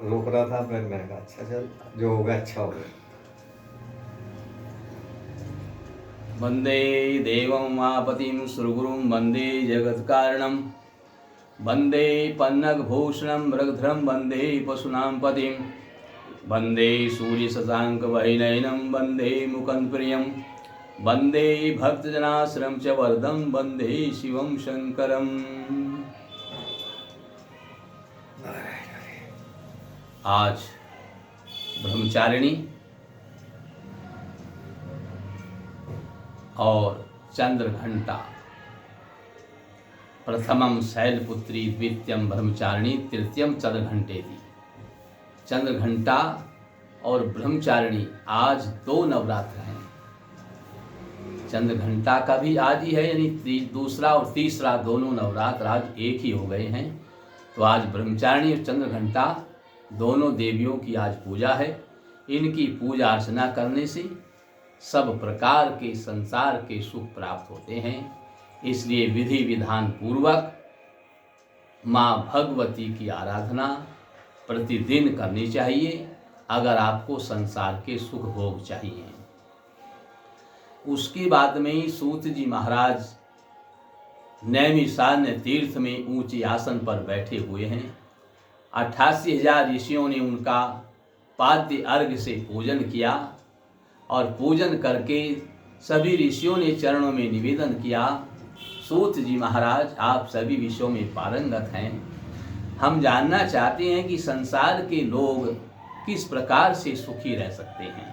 रोक रहा था, फिर मैंने कहा अच्छा चल, जो होगा अच्छा होगा। वंदे देवं मापतिं सुरगुरुं वंदे जगत्कारणं वंदे पन्नगभूषणं मृगधरं वंदे पशूनां पतिं वंदे सूर्यशशाङ्कवैनयनं वंदे मुकुन्दप्रियं वंदे भक्तजनाश्रम च वरदं वंदे शिवं शंकरम्। आज ब्रह्मचारिणी और चंद्रघंटा, प्रथमम शैलपुत्री द्वितीयम ब्रह्मचारिणी तृतीयम चंद्रघंटेति। चंद्रघंटा और ब्रह्मचारिणी आज 2 नवरात्र हैं। चंद्रघंटा का भी आज ही है, यानी दूसरा और तीसरा दोनों नवरात्र आज एक ही हो गए हैं। तो आज ब्रह्मचारिणी और चंद्रघंटा दोनों देवियों की आज पूजा है। इनकी पूजा अर्चना करने से सब प्रकार के संसार के सुख प्राप्त होते हैं। इसलिए विधि विधान पूर्वक माँ भगवती की आराधना प्रतिदिन करनी चाहिए, अगर आपको संसार के सुख भोग चाहिए। उसके बाद में ही सूत जी महाराज नैमिषारण्य तीर्थ में ऊंचे आसन पर बैठे हुए हैं। 88,000 ऋषियों ने उनका पाद्य अर्घ्य से पूजन किया और पूजन करके सभी ऋषियों ने चरणों में निवेदन किया, सूत जी महाराज आप सभी विषयों में पारंगत हैं। हम जानना चाहते हैं कि संसार के लोग किस प्रकार से सुखी रह सकते हैं।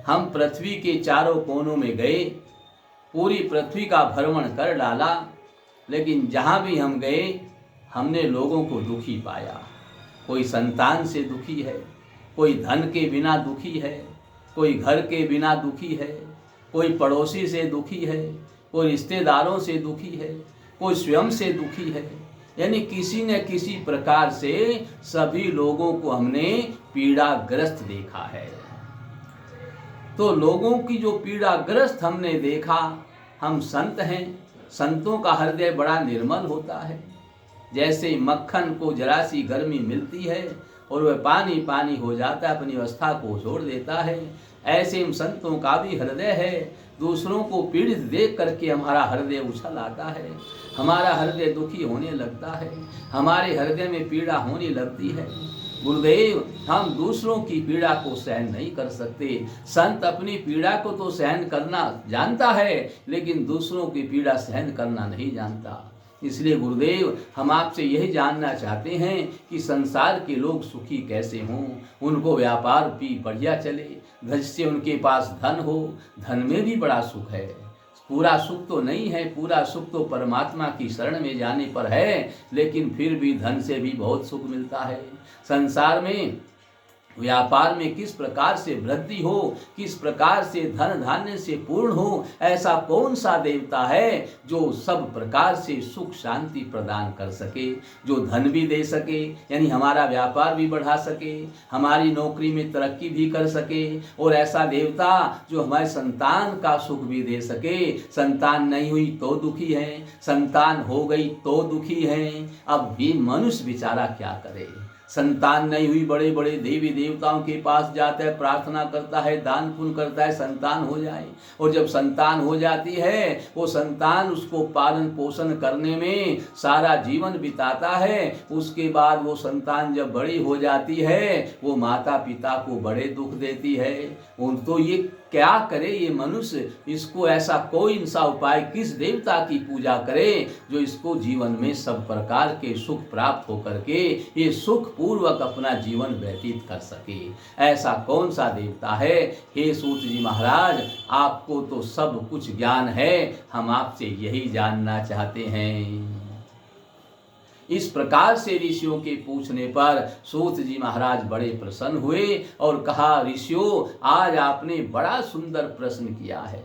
हम पृथ्वी के चारों कोनों में गए, पूरी पृथ्वी का भ्रमण कर डाला, लेकिन जहाँ भी हम गए हमने लोगों को दुखी पाया। कोई संतान से दुखी है, कोई धन के बिना दुखी है, कोई घर के बिना दुखी है, कोई पड़ोसी से दुखी है, कोई रिश्तेदारों से दुखी है, कोई स्वयं से दुखी है। यानी किसी न किसी प्रकार से सभी लोगों को हमने पीड़ाग्रस्त देखा है। तो लोगों की जो पीड़ाग्रस्त हमने देखा, हम संत हैं, संतों का हृदय बड़ा निर्मल होता है। जैसे मक्खन को जरा सी गर्मी मिलती है और वह पानी पानी हो जाता है, अपनी अवस्था को छोड़ देता है, ऐसे हम संतों का भी हृदय है। दूसरों को पीड़ित देख करके हमारा हृदय उछल आता है, हमारा हृदय दुखी होने लगता है, हमारे हृदय में पीड़ा होने लगती है। गुरुदेव, हम दूसरों की पीड़ा को सहन नहीं कर सकते। संत अपनी पीड़ा को तो सहन करना जानता है, लेकिन दूसरों की पीड़ा सहन करना नहीं जानता। इसलिए गुरुदेव, हम आपसे यही जानना चाहते हैं कि संसार के लोग सुखी कैसे हों, उनको व्यापार भी बढ़िया चले, धन से उनके पास धन हो, धन में भी बड़ा सुख है। पूरा सुख तो नहीं है, पूरा सुख तो परमात्मा की शरण में जाने पर है, लेकिन फिर भी धन से भी बहुत सुख मिलता है। संसार में व्यापार में किस प्रकार से वृद्धि हो, किस प्रकार से धन धान्य से पूर्ण हो, ऐसा कौन सा देवता है जो सब प्रकार से सुख शांति प्रदान कर सके, जो धन भी दे सके, यानी हमारा व्यापार भी बढ़ा सके, हमारी नौकरी में तरक्की भी कर सके, और ऐसा देवता जो हमारे संतान का सुख भी दे सके। संतान नहीं हुई तो दुखी है, संतान हो गई तो दुखी है। अब भी मनुष्य बेचारा क्या करे। संतान नहीं हुई, बड़े बड़े देवी देवताओं के पास जाता है, प्रार्थना करता है, दान पुण्य करता है, संतान हो जाए। और जब संतान हो जाती है, वो संतान उसको पालन पोषण करने में सारा जीवन बिताता है। उसके बाद वो संतान जब बड़ी हो जाती है, वो माता पिता को बड़े दुख देती है। तो ये क्या करे ये मनुष्य, इसको ऐसा कोई सा उपाय, किस देवता की पूजा करे जो इसको जीवन में सब प्रकार के सुख प्राप्त होकर के ये सुख पूर्वक अपना जीवन व्यतीत कर सके। ऐसा कौन सा देवता है। हे सूत जी महाराज, आपको तो सब कुछ ज्ञान है, हम आपसे यही जानना चाहते हैं। इस प्रकार से ऋषियों के पूछने पर सूत जी महाराज बड़े प्रसन्न हुए और कहा, ऋषियों, आज आपने बड़ा सुंदर प्रश्न किया है।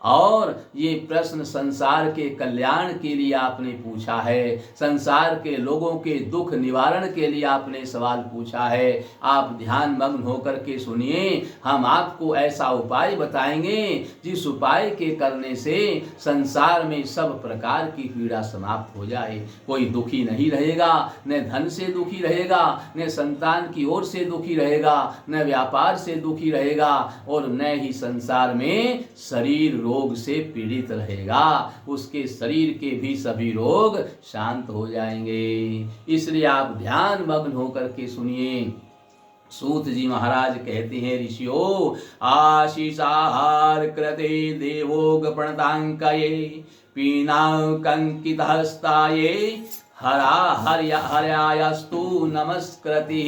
और ये प्रश्न संसार के कल्याण के लिए आपने पूछा है, संसार के लोगों के दुख निवारण के लिए आपने सवाल पूछा है। आप ध्यान मग्न होकर के सुनिए, हम आपको ऐसा उपाय बताएंगे जिस उपाय के करने से संसार में सब प्रकार की पीड़ा समाप्त हो जाए। कोई दुखी नहीं रहेगा, न धन से दुखी रहेगा, न संतान की ओर से दुखी रहेगा, न व्यापार से दुखी रहेगा, और न ही संसार में शरीर रोग से पीड़ित रहेगा। उसके शरीर के भी सभी रोग शांत हो जाएंगे। इसलिए आप ध्यान मग्न होकर के सुनिए। सूत जी महाराज कहते हैं, ऋषियों, आशीषाहार कृते देवोग प्रणतांकये पीनाकंकित हस्ताये हर्यायस्तु नमस्कृति।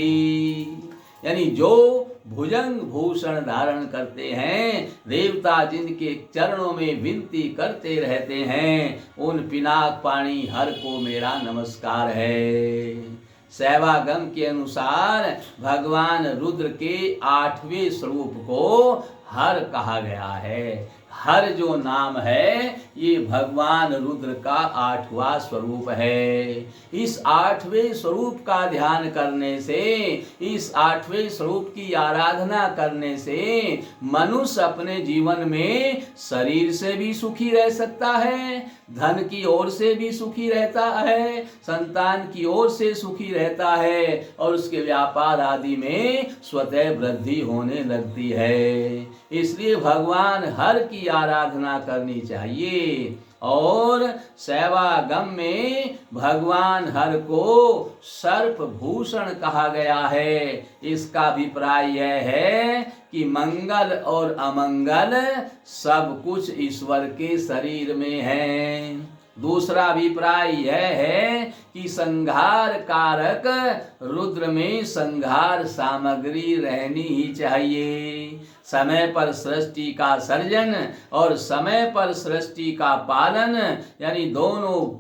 यानी जो भुजंग भूषण धारण करते हैं, देवता जिनके चरणों में विनती करते रहते हैं, उन पिनाक पाणी हर को मेरा नमस्कार है। शैवागम के अनुसार भगवान रुद्र के 8वें स्वरूप को हर कहा गया है। हर जो नाम है ये भगवान रुद्र का 8वां स्वरूप है। इस 8वें स्वरूप का ध्यान करने से, इस 8वें स्वरूप की आराधना करने से मनुष्य अपने जीवन में शरीर से भी सुखी रह सकता है, धन की ओर से भी सुखी रहता है, संतान की ओर से सुखी रहता है, और उसके व्यापार आदि में स्वतः वृद्धि होने लगती है। इसलिए भगवान हर की आराधना करनी चाहिए। और शैवागम में भगवान हर को सर्प भूषण कहा गया है। इसका अभिप्राय यह है कि मंगल और अमंगल सब कुछ ईश्वर के शरीर में है। दूसरा अभिप्राय यह है कि संहार कारक रुद्र में संहार सामग्री रहनी ही चाहिए। समय पर सृष्टि का सर्जन और समय पर सृष्टि का पालन, यानी दोनों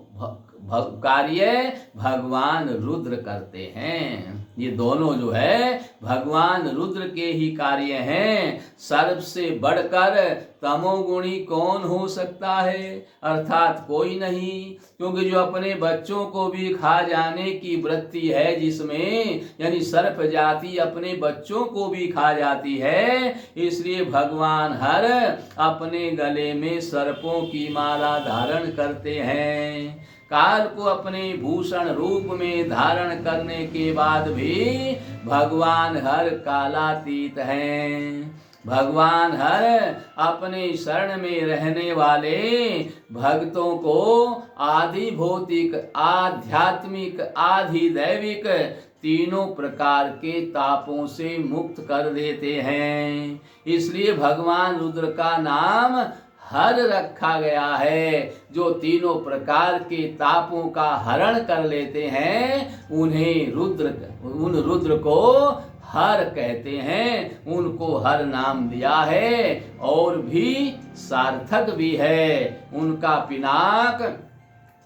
कार्य भगवान रुद्र करते हैं। ये दोनों जो है भगवान रुद्र के ही कार्य हैं। सर्प से बढ़कर तमोगुणी कौन हो सकता है? अर्थात कोई नहीं, क्योंकि जो अपने बच्चों को भी खा जाने की वृत्ति है जिसमें, यानी सर्प जाति अपने बच्चों को भी खा जाती है, इसलिए भगवान हर अपने गले में सर्पों की माला धारण करते हैं। काल को अपने भूषण रूप में धारण करने के बाद भी भगवान हर कालातीत हैं। भगवान हर अपने शरण में रहने वाले भक्तों को आदि भौतिक, आध्यात्मिक, आधि दैविक तीनों प्रकार के तापों से मुक्त कर देते हैं। इसलिए भगवान रुद्र का नाम हर रखा गया है। जो तीनों प्रकार के तापों का हरण कर लेते हैं उन्हें उन रुद्र को हर कहते हैं। उनको हर नाम दिया है और भी सार्थक भी है। उनका पिनाक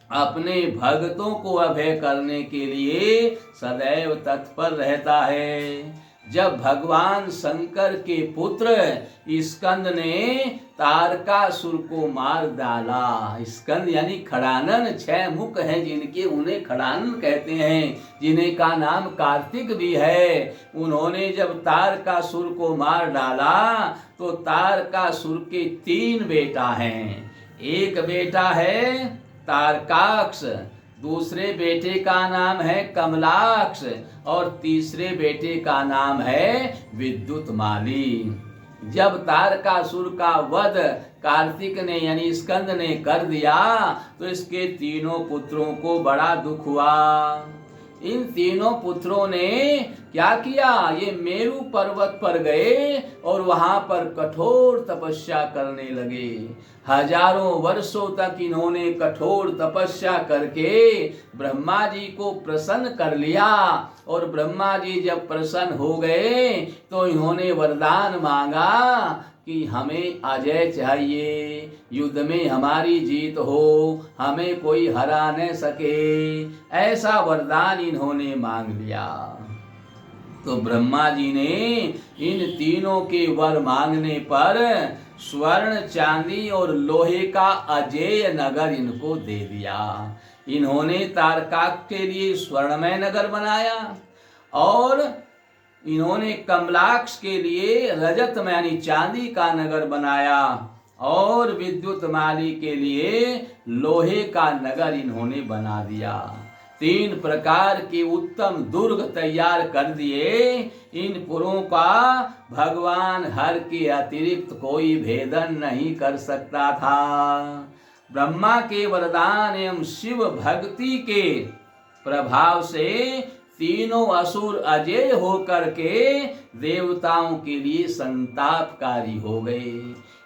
अपने भक्तों को अभय करने के लिए सदैव तत्पर रहता है। जब भगवान शंकर के पुत्र स्कंद ने तारकासुर को मार डाला, स्कंद यानी खड़ानन 6 मुख हैं जिनके, उन्हें खड़ानन कहते हैं, जिन्हें का नाम कार्तिक भी है। उन्होंने जब तारकासुर को मार डाला तो तारकासुर के 3 बेटा हैं। एक बेटा है तारकाक्ष, दूसरे बेटे का नाम है कमलाक्ष और तीसरे बेटे का नाम है विद्युतमाली। जब तारकासुर का वध कार्तिक ने यानी स्कंद ने कर दिया तो इसके तीनों पुत्रों को बड़ा दुख हुआ। इन तीनों पुत्रों ने क्या किया? ये मेरू पर्वत पर गए और वहां पर कठोर तपस्या करने लगे। हजारों वर्षों तक इन्होंने कठोर तपस्या करके ब्रह्मा जी को प्रसन्न कर लिया। और ब्रह्मा जी जब प्रसन्न हो गए तो इन्होंने वरदान मांगा कि हमें अजय चाहिए, युद्ध में हमारी जीत हो, हमें कोई हरा न सके, ऐसा वरदान इन्होंने मांग लिया। तो ब्रह्मा जी ने इन तीनों के वर मांगने पर स्वर्ण चांदी और लोहे का अजेय नगर इनको दे दिया। इन्होंने तारकाक के लिए स्वर्णमय नगर बनाया और इन्होंने कमलाक्ष के लिए रजतमय यानी चांदी का नगर बनाया और विद्युतमाली के लिए लोहे का नगर इन्होंने बना दिया। 3 प्रकार के उत्तम दुर्ग तैयार कर दिए। इन पुरों का भगवान हर के अतिरिक्त कोई भेदन नहीं कर सकता था। ब्रह्मा के वरदान एवं शिव भक्ति के प्रभाव से तीनों असुर अजय होकर के देवताओं के लिए संतापकारी हो गए।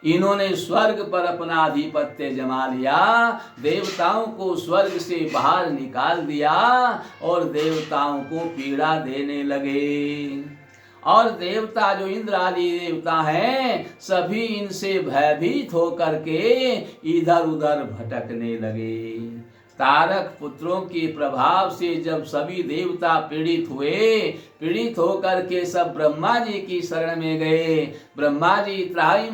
इन्होंने स्वर्ग पर अपना आधिपत्य जमा लिया, देवताओं को स्वर्ग से बाहर निकाल दिया और देवताओं को पीड़ा देने लगे। और देवता जो इंद्र आदि देवता हैं सभी इनसे भयभीत होकर के इधर उधर भटकने लगे। तारक पुत्रों के प्रभाव से जब सभी देवता पीड़ित होकर के सब ब्रह्मा जी की शरण में गए। ब्रह्मा जी त्राहि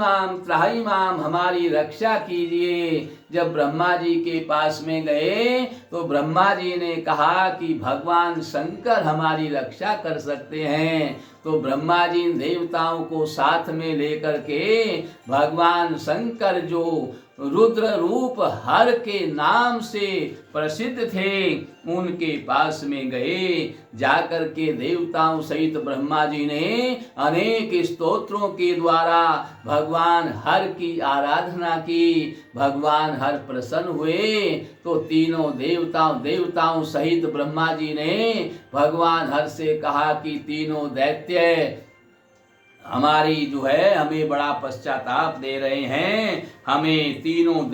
माम हमारी रक्षा कीजिए। जब ब्रह्मा जी के पास में गए तो ब्रह्मा जी ने कहा कि भगवान शंकर हमारी रक्षा कर सकते हैं। तो ब्रह्मा जी इन देवताओं को साथ में लेकर के भगवान शंकर जो रुद्र रूप हर के नाम से प्रसिद्ध थे उनके पास में गए। जाकर के देवताओं सहित ब्रह्मा जी ने अनेक स्तोत्रों के द्वारा भगवान हर की आराधना की। भगवान हर प्रसन्न हुए तो तीनों देवताओं सहित ब्रह्मा जी ने भगवान हर से कहा कि तीनों दैत्य हमारी जो है हमें बड़ा पश्चाताप दे रहे हैं। हमें तीनों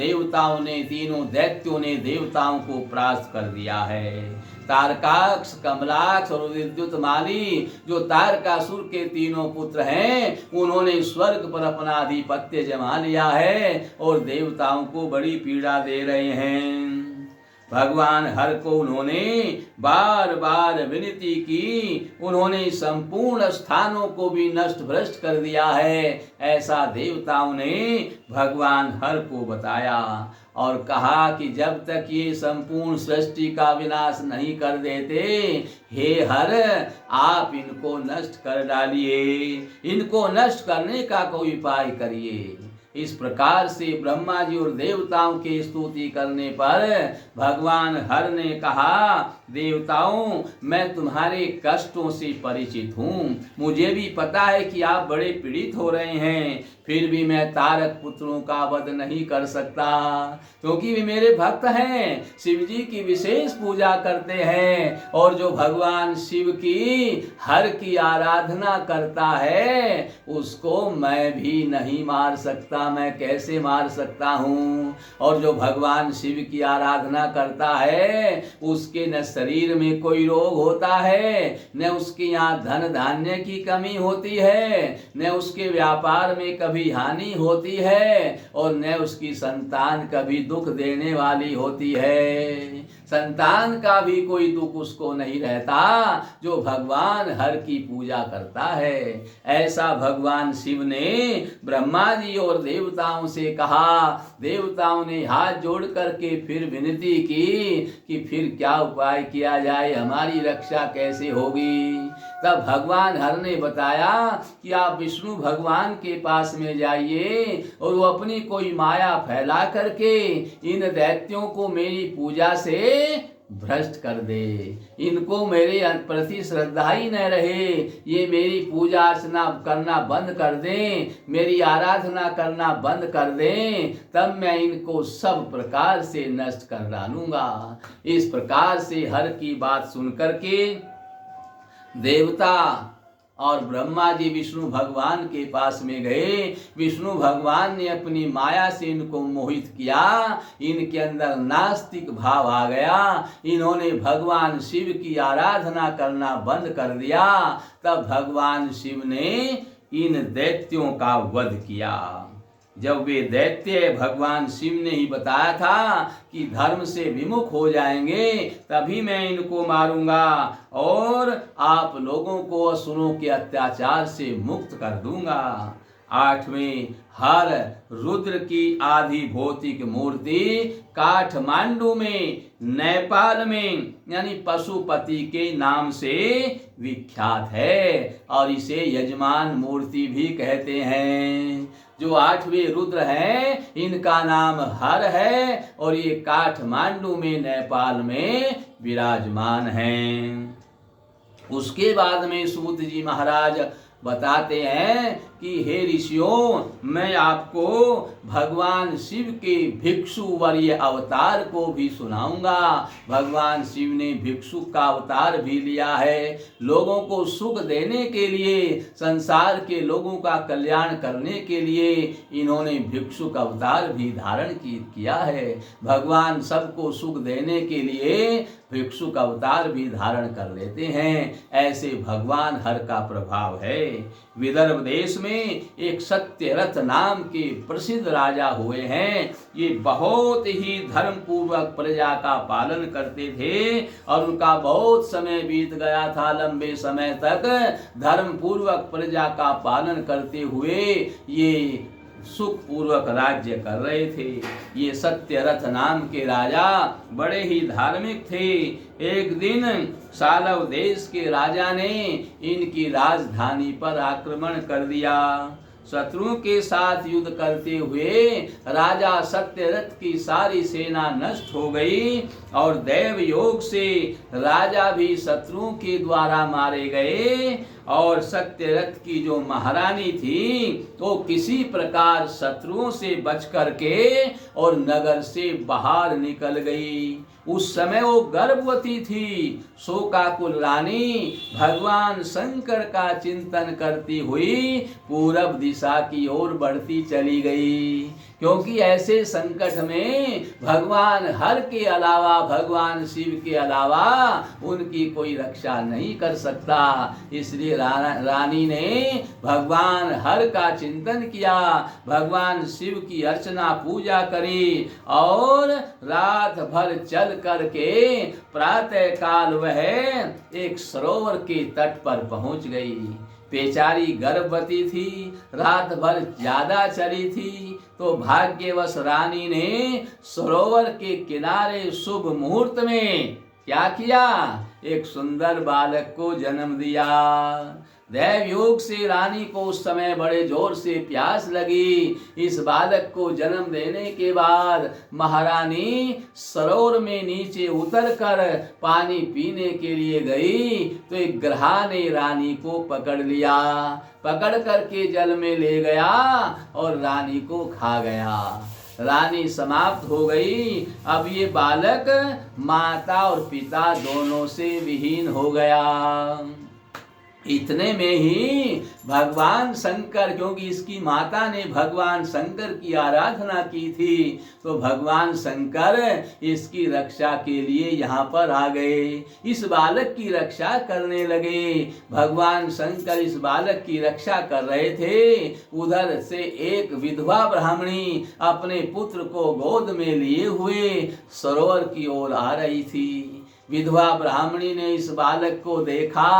दैत्यों ने देवताओं को परास्त कर दिया है। तारकाक्ष, कमलाक्ष और विद्युतमाली जो तारकासुर के तीनों पुत्र हैं उन्होंने स्वर्ग पर अपना आधिपत्य जमा लिया है और देवताओं को बड़ी पीड़ा दे रहे हैं। भगवान हर को उन्होंने बार बार विनती की। उन्होंने संपूर्ण स्थानों को भी नष्ट भ्रष्ट कर दिया है, ऐसा देवताओं ने भगवान हर को बताया और कहा कि जब तक ये संपूर्ण सृष्टि का विनाश नहीं कर देते, हे हर आप इनको नष्ट कर डालिए, इनको नष्ट करने का कोई उपाय करिए। इस प्रकार से ब्रह्मा जी और देवताओं की स्तुति करने पर भगवान हर ने कहा, देवताओं मैं तुम्हारे कष्टों से परिचित हूँ। मुझे भी पता है कि आप बड़े पीड़ित हो रहे हैं, फिर भी मैं तारक पुत्रों का वध नहीं कर सकता क्योंकि वे मेरे भक्त हैं, शिव जी की विशेष पूजा करते हैं और जो भगवान शिव की हर की आराधना करता है उसको मैं भी नहीं मार सकता। मैं कैसे मार सकता हूँ? और जो भगवान शिव की आराधना करता है उसके न शरीर में कोई रोग होता है, न उसके यहाँ धन धान्य की कमी होती है, न उसके व्यापार में कभी हानि होती है और न उसकी संतान कभी दुख देने वाली होती है। संतान का भी कोई दुख उसको नहीं रहता जो भगवान हर की पूजा करता है। ऐसा भगवान शिव ने ब्रह्मा जी और देवताओं से कहा। देवताओं ने हाथ जोड़ करके फिर विनती की कि फिर क्या उपाय किया जाए, हमारी रक्षा कैसे होगी। तब भगवान हर ने बताया कि आप विष्णु भगवान के पास में जाइए और वो अपनी कोई माया फैला करके इन दैत्यों को मेरी पूजा से भ्रष्ट कर दे, इनको मेरे प्रति श्रद्धा ही न रहे, ये मेरी पूजा अर्चना करना बंद कर दें, मेरी आराधना करना बंद कर दें, तब मैं इनको सब प्रकार से नष्ट कर डालूंगा। इस प्रकार से हर की बात सुन करके देवता और ब्रह्मा जी विष्णु भगवान के पास में गए। विष्णु भगवान ने अपनी माया से इनको मोहित किया, इनके अंदर नास्तिक भाव आ गया, इन्होंने भगवान शिव की आराधना करना बंद कर दिया। तब भगवान शिव ने इन दैत्यों का वध किया। जब वे दैत्य भगवान शिव ने ही बताया था कि धर्म से विमुख हो जाएंगे तभी मैं इनको मारूंगा और आप लोगों को असुरों के अत्याचार से मुक्त कर दूंगा। 8वें हर रुद्र की आदि भौतिक मूर्ति काठमांडू में नेपाल में यानी पशुपति के नाम से विख्यात है और इसे यजमान मूर्ति भी कहते हैं। जो 8वें रुद्र हैं इनका नाम हर है और ये काठमांडू में नेपाल में विराजमान हैं। उसके बाद में सूत जी महाराज बताते हैं कि हे ऋषियों, मैं आपको भगवान शिव के भिक्षु वर्य अवतार को भी सुनाऊंगा। भगवान शिव ने भिक्षु का अवतार भी लिया है। लोगों को सुख देने के लिए, संसार के लोगों का कल्याण करने के लिए इन्होंने भिक्षु का अवतार भी धारण किया है। भगवान सबको सुख देने के लिए भिक्षु का अवतार भी धारण कर लेते हैं। ऐसे भगवान हर का प्रभाव है। विदर्भ देश में एक सत्यरथ नाम के प्रसिद्ध राजा हुए हैं। ये बहुत ही धर्म पूर्वक प्रजा का पालन करते थे और उनका बहुत समय बीत गया था। लंबे समय तक धर्म पूर्वक प्रजा का पालन करते हुए ये सुख पूर्वक राज्य कर रहे थे। ये सत्यरथ नाम के राजा बड़े ही धार्मिक थे। एक दिन सालव देश के राजा ने इनकी राजधानी पर आक्रमण कर दिया। शत्रुओं के साथ युद्ध करते हुए राजा सत्यरथ की सारी सेना नष्ट हो गई और दैव योग से राजा भी शत्रुओं के द्वारा मारे गए और सत्यरथ की जो महारानी थी वो किसी प्रकार शत्रुओं से बच करके और नगर से बाहर निकल गई। उस समय वो गर्भवती थी। शोकाकुल रानी भगवान शंकर का चिंतन करती हुई पूरब दिशा की ओर बढ़ती चली गई, क्योंकि ऐसे संकट में भगवान हर के अलावा, भगवान शिव के अलावा उनकी कोई रक्षा नहीं कर सकता। इसलिए रानी ने भगवान हर का चिंतन किया, भगवान शिव की अर्चना पूजा करी और रात भर चल करके प्रातः काल वह एक सरोवर के तट पर पहुंच गई। बेचारी गर्भवती थी, रात भर ज्यादा चली थी, तो भाग्यवश रानी ने सरोवर के किनारे शुभ मुहूर्त में क्या किया, एक सुंदर बालक को जन्म दिया। दैव योग से रानी को उस समय बड़े जोर से प्यास लगी। इस बालक को जन्म देने के बाद महारानी सरोवर में नीचे उतरकर पानी पीने के लिए गई तो एक ग्रहा ने रानी को पकड़ लिया, पकड़ करके जल में ले गया और रानी को खा गया। रानी समाप्त हो गई। अब ये बालक माता और पिता दोनों से विहीन हो गया। इतने में ही भगवान शंकर, क्योंकि इसकी माता ने भगवान शंकर की आराधना की थी, तो भगवान शंकर इसकी रक्षा के लिए यहाँ पर आ गए, इस बालक की रक्षा करने लगे। भगवान शंकर इस बालक की रक्षा कर रहे थे। उधर से एक विधवा ब्राह्मणी अपने पुत्र को गोद में लिए हुए सरोवर की ओर आ रही थी। विधवा ब्राह्मणी ने इस बालक को देखा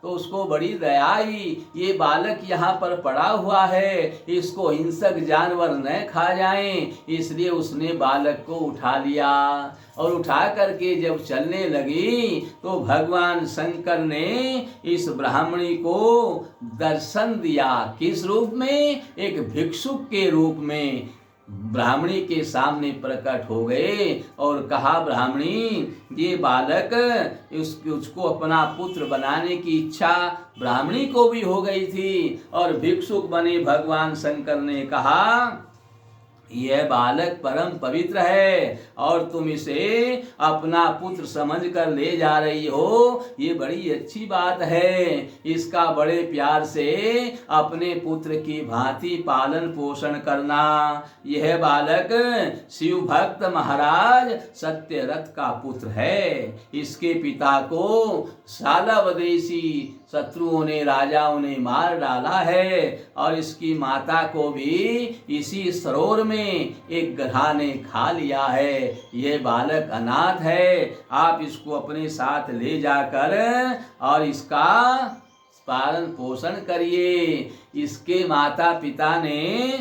तो उसको बड़ी दया आई। ये बालक यहाँ पर पड़ा हुआ है, इसको हिंसक जानवर न खा जाएं, इसलिए उसने बालक को उठा लिया और उठा करके जब चलने लगी तो भगवान शंकर ने इस ब्राह्मणी को दर्शन दिया। किस रूप में? एक भिक्षुक के रूप में ब्राह्मणी के सामने प्रकट हो गए और कहा, ब्राह्मणी, ये बालक उसको अपना पुत्र बनाने की इच्छा ब्राह्मणी को भी हो गई थी और भिक्षुक बने भगवान शंकर ने कहा, यह बालक परम पवित्र है और तुम इसे अपना पुत्र समझकर ले जा रही हो, ये बड़ी अच्छी बात है। इसका बड़े प्यार से अपने पुत्र की भांति पालन पोषण करना। यह बालक शिव भक्त महाराज सत्यरथ का पुत्र है। इसके पिता को सालावदेशी शत्रुओं ने, राजाओं ने मार डाला है और इसकी माता को भी इसी सरोवर में एक ग्रहा ने खा लिया है। यह बालक अनाथ है, आप इसको अपने साथ ले जाकर और इसका पालन पोषण करिए। इसके माता पिता ने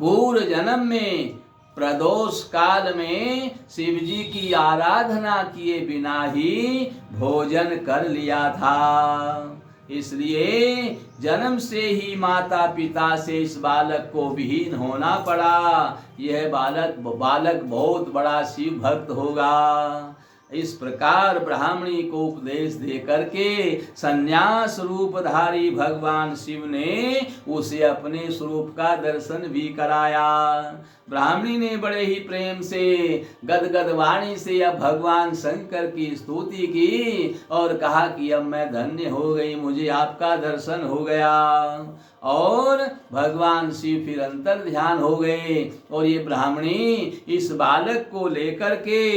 पूर्व जन्म में प्रदोष काल में शिव जी की आराधना किए बिना ही भोजन कर लिया था। इसलिए जन्म से ही माता पिता से इस बालक को विहीन होना पड़ा। यह बालक बहुत बड़ा शिव भक्त होगा। इस प्रकार ब्राह्मणी को उपदेश दे करके संन्यास रूपधारी भगवान शिव ने उसे अपने स्वरूप का दर्शन भी कराया। ब्राह्मणी ने बड़े ही प्रेम से गदगद वाणी से अब भगवान शंकर की स्तुति की और कहा कि अब मैं धन्य हो गई, मुझे आपका दर्शन हो गया। और भगवान शिव फिर अंतर ध्यान हो गए और ये ब्राह्मणी इस बालक को लेकर के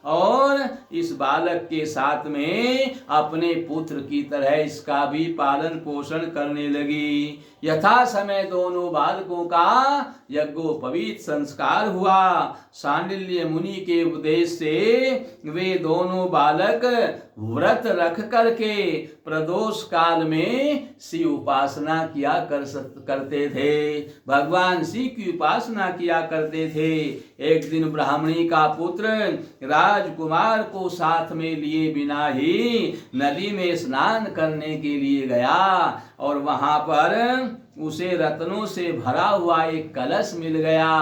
और इस बालक के साथ में अपने पुत्र की तरह इसका भी पालन पोषण करने लगी। यथा समय दोनों बालकों का यज्ञोपवीत संस्कार हुआ। सांडिल्य मुनि के उपदेश से वे दोनों बालक व्रत रख करके प्रदोष काल में शिव उपासना किया करते थे, भगवान शिव की उपासना किया करते थे। एक दिन ब्राह्मणी का पुत्र राजकुमार को साथ में लिए बिना ही नदी में स्नान करने के लिए गया और वहां पर उसे रत्नों से भरा हुआ एक कलश मिल गया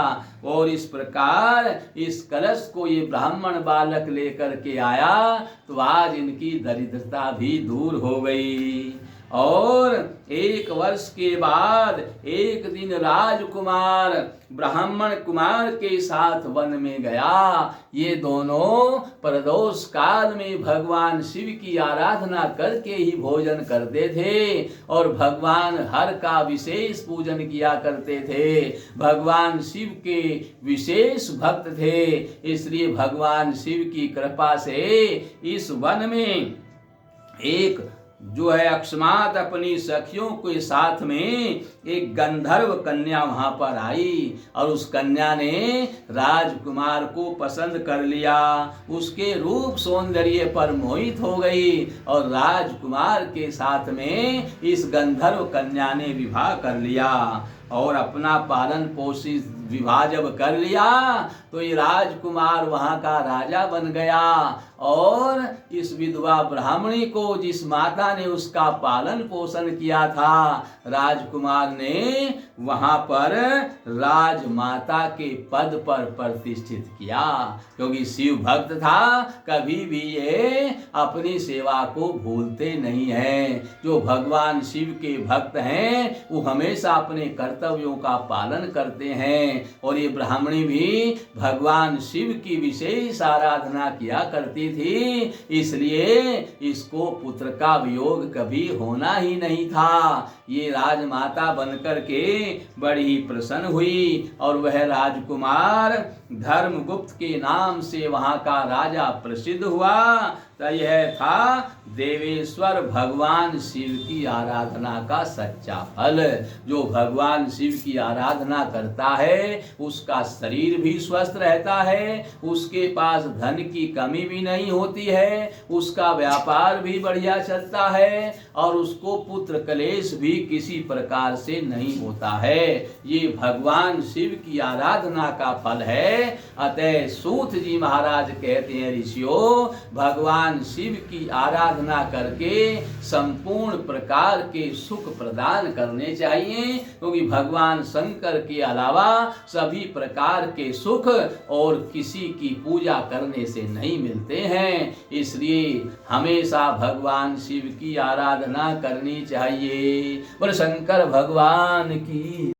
और इस प्रकार इस कलश को ये ब्राह्मण बालक लेकर के आया तो आज इनकी दरिद्रता भी दूर हो गई। और 1 वर्ष के बाद एक दिन राजकुमार ब्राह्मण कुमार के साथ वन में गया। ये दोनों प्रदोष काल में भगवान शिव की आराधना करके ही भोजन करते थे और भगवान हर का विशेष पूजन किया करते थे। भगवान शिव के विशेष भक्त थे, इसलिए भगवान शिव की कृपा से इस वन में एक जो है अकस्मात अपनी सखियों के साथ में एक गंधर्व कन्या वहां पर आई और उस कन्या ने राजकुमार को पसंद कर लिया। उसके रूप सौंदर्य पर मोहित हो गई और राजकुमार के साथ में इस गंधर्व कन्या ने विवाह कर लिया और अपना पालन पोषित विवाह जब कर लिया तो ये राजकुमार वहां का राजा बन गया और इस विधवा ब्राह्मणी को जिस माता ने उसका पालन पोषण किया था राजकुमार ने वहां पर राजमाता के पद पर प्रतिष्ठित किया, क्योंकि शिव भक्त था। कभी भी ये अपनी सेवा को भूलते नहीं हैं। जो भगवान शिव के भक्त हैं वो हमेशा अपने कर्तव्यों का पालन करते हैं और ये ब्राह्मणी भी भगवान शिव की विशेष आराधना किया करती थी, इसलिए इसको पुत्र का वियोग कभी होना ही नहीं था। ये राजमाता बनकर के बड़ी ही प्रसन्न हुई और वह राजकुमार धर्मगुप्त के नाम से वहां का राजा प्रसिद्ध हुआ। तो यह था देवेश्वर भगवान शिव की आराधना का सच्चा फल। जो भगवान शिव की आराधना करता है उसका शरीर भी स्वस्थ रहता है, उसके पास धन की कमी भी नहीं होती है, उसका व्यापार भी बढ़िया चलता है और उसको पुत्र कलेश भी किसी प्रकार से नहीं होता है। ये भगवान शिव की आराधना का फल है। अतः सूत जी महाराज कहते हैं, ऋषियों भगवान शिव की आराधना करके संपूर्ण प्रकार के सुख प्रदान करने चाहिए, क्योंकि भगवान शंकर के अलावा सभी प्रकार के सुख और किसी की पूजा करने से नहीं मिलते हैं। इसलिए हमेशा भगवान शिव की आराधना करनी चाहिए। बोल शंकर भगवान की।